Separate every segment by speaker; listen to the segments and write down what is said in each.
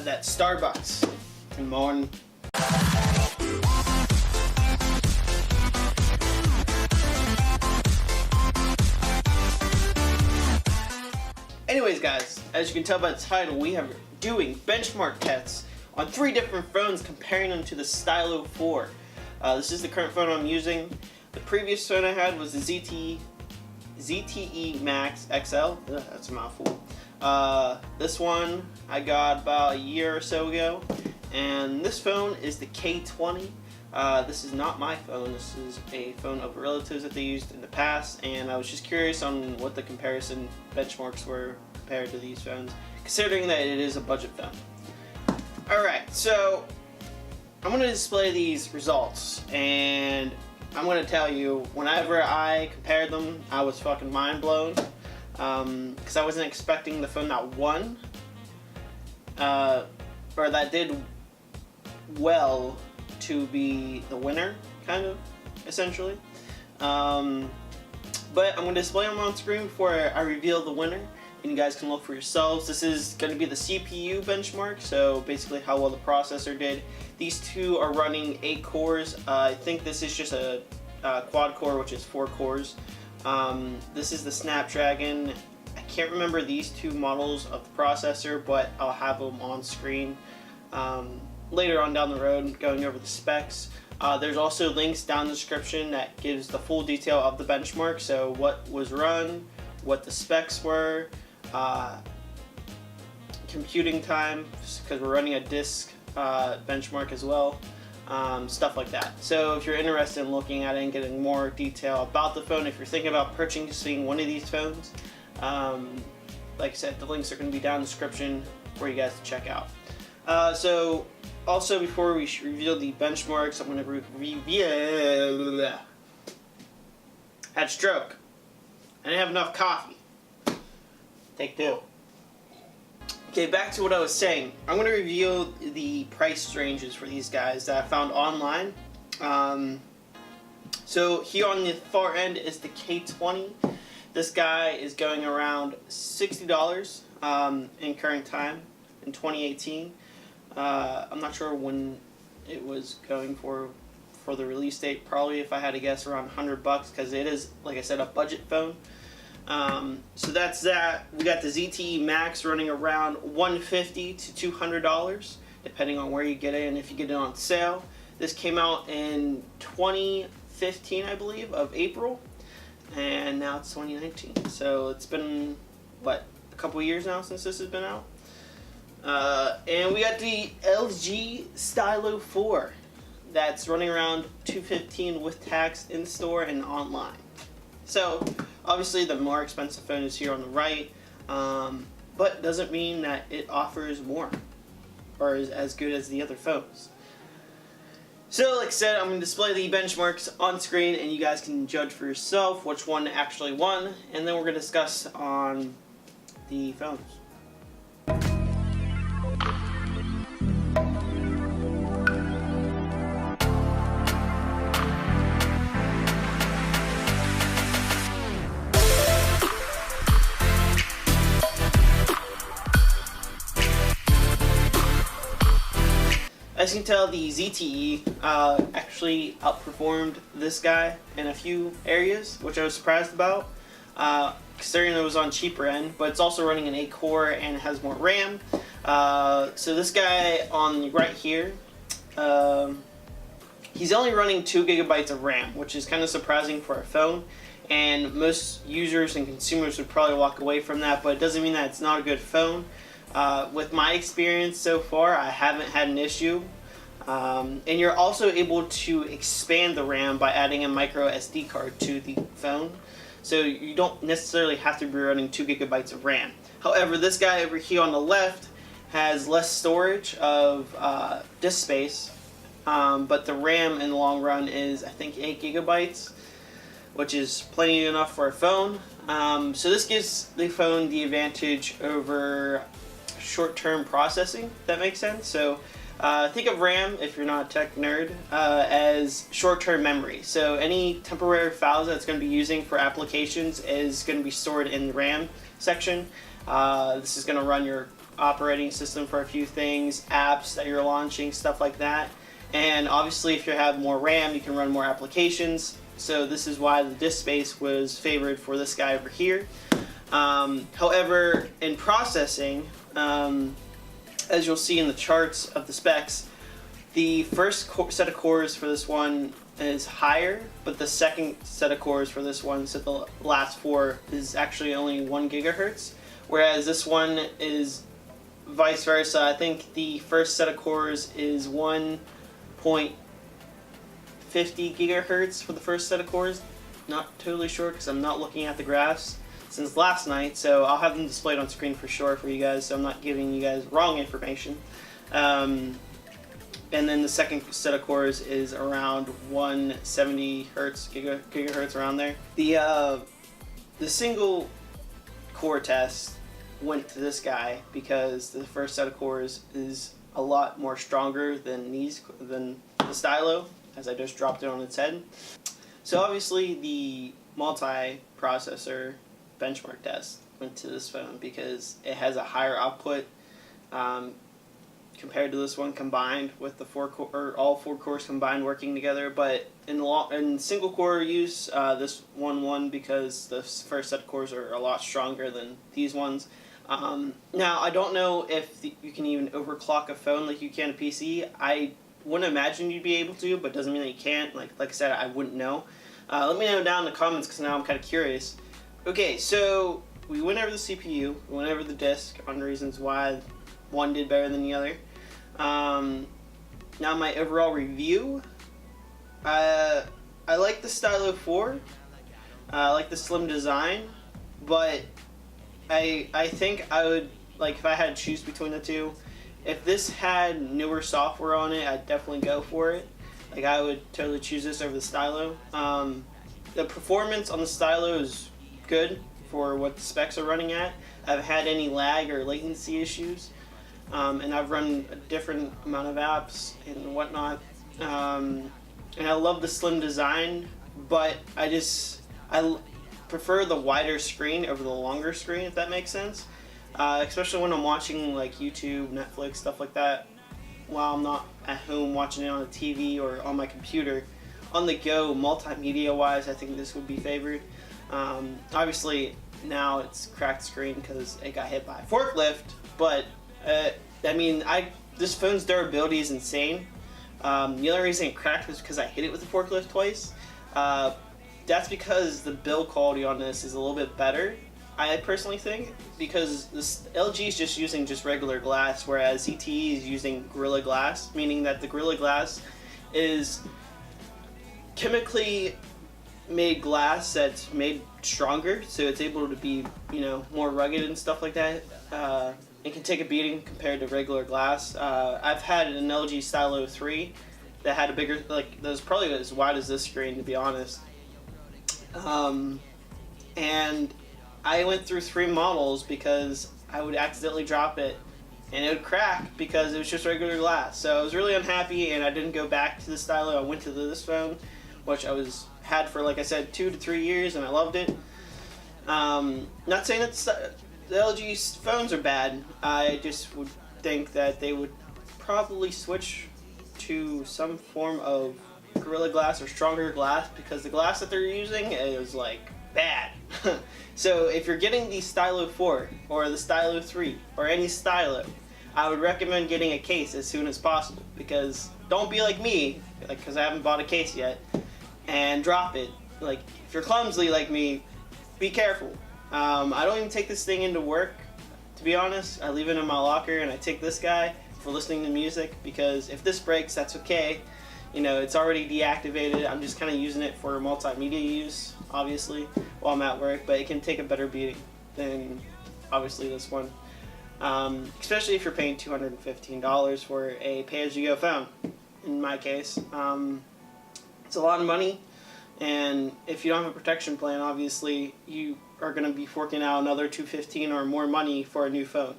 Speaker 1: Have that Starbucks. Good morning. Anyways guys, as you can tell by the title, we are doing benchmark tests on 3 different phones, comparing them to the Stylo 4. This is the current phone I'm using. The previous phone I had was the ZTE Max XL. Ugh, that's a mouthful. This one I got about a year or so ago. And this phone is the K20. This is not my phone. This is a phone of relatives that they used in the past, and I was just curious on what the comparison benchmarks were compared to these phones, considering that it is a budget phone. Alright, so I'm going to display these results, and I'm going to tell you, whenever I compared them, I was fucking mind blown, because I wasn't expecting the phone that won, or that did well, to be the winner, kind of, essentially. But I'm going to display them on screen before I reveal the winner, and you guys can look for yourselves. This is going to be the CPU benchmark, so basically how well the processor did. These two are running 8 cores. I think this is just a quad core, which is 4 cores. This is the Snapdragon. I can't remember these 2 models of the processor, but I'll have them on screen later on down the road, going over the specs. There's also links down in the description that gives the full detail of the benchmark, so what was run, what the specs were, computing time, because we're running a disk benchmark as well, stuff like that. So if you're interested in looking at it and getting more detail about the phone, if you're thinking about purchasing one of these phones, like I said, the links are going to be down in the description for you guys to check out. So also, before we reveal the benchmarks, I'm going to reveal. Had a stroke. I didn't have enough coffee. Take 2. Okay, back to what I was saying. I'm going to reveal the price ranges for these guys that I found online. So here on the far end is the K20. This guy is going around $60 in current time in 2018. I'm not sure when it was going for the release date. Probably, if I had to guess, around $100, because it is, like I said, a budget phone. So that's that. We got the ZTE Max running around $150 to $200, depending on where you get it and if you get it on sale. This came out in 2015, I believe, of April, and now it's 2019. So it's been, what, a couple years now since this has been out. And we got the LG Stylo 4 that's running around $215 with tax in store and online. So obviously the more expensive phone is here on the right, but doesn't mean that it offers more or is as good as the other phones. So like I said, I'm going to display the benchmarks on screen, and you guys can judge for yourself which one actually won, and then we're going to discuss on the phones. As you can tell, the ZTE actually outperformed this guy in a few areas, which I was surprised about, considering it was on cheaper end, but it's also running an 8 core and it has more RAM. So this guy on the right here, he's only running 2 gigabytes of RAM, which is kind of surprising for a phone, and most users and consumers would probably walk away from that, but it doesn't mean that it's not a good phone. With my experience so far, I haven't had an issue. And you're also able to expand the RAM by adding a micro SD card to the phone. So you don't necessarily have to be running 2 gigabytes of RAM. However, this guy over here on the left has less storage of disk space, but the RAM in the long run is, I think, 8 gigabytes, which is plenty enough for a phone. So this gives the phone the advantage over short-term processing, if that makes sense. So think of RAM, if you're not a tech nerd, as short-term memory. So any temporary files that's going to be using for applications is going to be stored in the RAM section. This is going to run your operating system for a few things, apps that you're launching, stuff like that. And obviously if you have more RAM, you can run more applications. So this is why the disk space was favored for this guy over here. However, in processing, as you'll see in the charts of the specs, the first set of cores for this one is higher, but the second set of cores for this one, so the last 4, is actually only 1 gigahertz, whereas this one is vice versa. I think the first set of cores is 1.50 gigahertz for the first set of cores. Not totally sure because I'm not looking at the graphs since last night, so I'll have them displayed on screen for sure for you guys, so I'm not giving you guys wrong information. And then the second set of cores is around 170 hertz, gigahertz, around there. The single core test went to this guy because the first set of cores is a lot more stronger than the Stylo, as I just dropped it on its head. So obviously the multi-processor benchmark test went to this phone because it has a higher output compared to this one combined with the all 4 cores combined working together. But in single core use, this one won because the first set of cores are a lot stronger than these ones. Now I don't know if you can even overclock a phone like you can a PC. I wouldn't imagine you'd be able to, but doesn't mean that you can't. Like I said, I wouldn't know. Let me know down in the comments because now I'm kind of curious. Okay, so we went over the CPU, we went over the disk on reasons why one did better than the other. Now my overall review. I like the Stylo 4. I like the slim design, but I think I would, like, if I had to choose between the two, if this had newer software on it, I'd definitely go for it. Like, I would totally choose this over the Stylo. The performance on the Stylo is good for what the specs are running at. I haven't had any lag or latency issues, and I've run a different amount of apps and whatnot. And I love the slim design, but I prefer the wider screen over the longer screen, if that makes sense. Especially when I'm watching like YouTube, Netflix, stuff like that, while I'm not at home watching it on a TV or on my computer. On the go, multimedia wise, I think this would be favored. Obviously now it's cracked screen because it got hit by a forklift, but I mean, this phone's durability is insane. The only reason it cracked was because I hit it with the forklift twice. That's because the build quality on this is a little bit better, I personally think, because this LG is just using regular glass, whereas ZTE is using Gorilla Glass, meaning that the Gorilla Glass is chemically made glass that's made stronger, so it's able to be, more rugged and stuff like that. It can take a beating compared to regular glass. I've had an LG Stylo 3 that had a bigger, that was probably as wide as this screen, to be honest. And I went through 3 models because I would accidentally drop it and it would crack because it was just regular glass. So I was really unhappy and I didn't go back to the Stylo. I went to this phone, which I had for, like I said, 2 to 3 years, and I loved it. Not saying that the LG phones are bad. I just would think that they would probably switch to some form of Gorilla Glass or stronger glass, because the glass that they're using is like bad. So if you're getting the Stylo 4 or the Stylo 3 or any Stylo, I would recommend getting a case as soon as possible, because don't be like me, because I haven't bought a case yet, and drop it. Like, if you're clumsy like me, be careful. I don't even take this thing into work, to be honest. I leave it in my locker and I take this guy for listening to music, because if this breaks, that's okay. It's already deactivated. I'm just kind of using it for multimedia use, obviously, while I'm at work, but it can take a better beating than, obviously, this one. Especially if you're paying $215 for a pay-as-you-go phone, in my case. It's a lot of money, and if you don't have a protection plan, obviously, you are going to be forking out another $215 or more money for a new phone.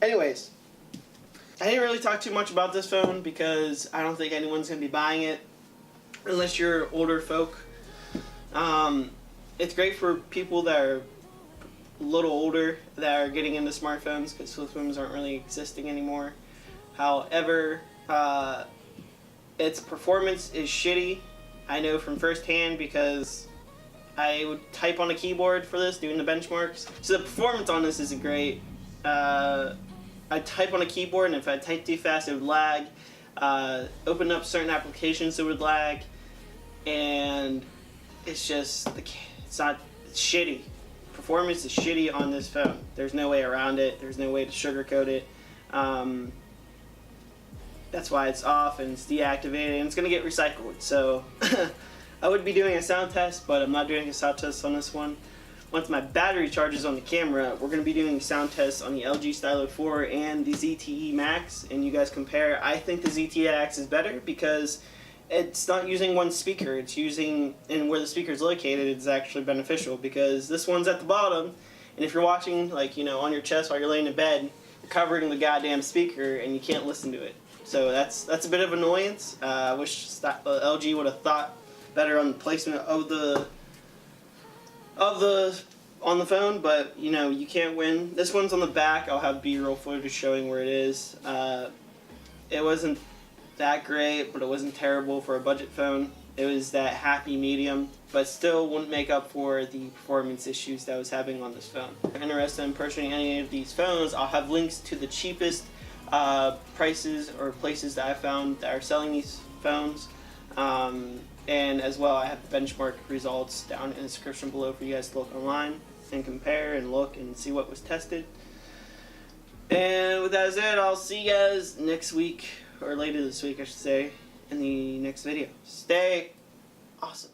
Speaker 1: Anyways, I didn't really talk too much about this phone because I don't think anyone's going to be buying it unless you're older folk. It's great for people that are a little older that are getting into smartphones because flip phones aren't really existing anymore. However, its performance is shitty. I know from firsthand because I would type on a keyboard for this, doing the benchmarks. So the performance on this isn't great. I type on a keyboard, and if I type too fast, it would lag. Open up certain applications, it would lag. And it's just, it's shitty. Performance is shitty on this phone. There's no way around it. There's no way to sugarcoat it. That's why it's off and it's deactivated, and it's going to get recycled. So I would be doing a sound test, but I'm not doing a sound test on this one. Once my battery charges on the camera, we're going to be doing sound tests on the LG Stylo 4 and the ZTE Max, and you guys compare. I think the ZTE Max is better because it's not using one speaker. It's using, and where the speaker is located is actually beneficial because this one's at the bottom, and if you're watching, like, you know, on your chest while you're laying in bed, you're covering the goddamn speaker and you can't listen to it. So that's a bit of annoyance. I wish LG would have thought better on the placement of the on the phone, but you know, you can't win. This one's on the back. I'll have B-roll footage showing where it is. It wasn't that great, but it wasn't terrible for a budget phone. It was that happy medium, but still wouldn't make up for the performance issues that I was having on this phone. If you're interested in purchasing any of these phones, I'll have links to the cheapest prices or places that I found that are selling these phones, and as well I have the benchmark results down in the description below for you guys to look online and compare and look and see what was tested. And with that said, I'll see you guys next week, or later this week I should say, in the next video. Stay awesome.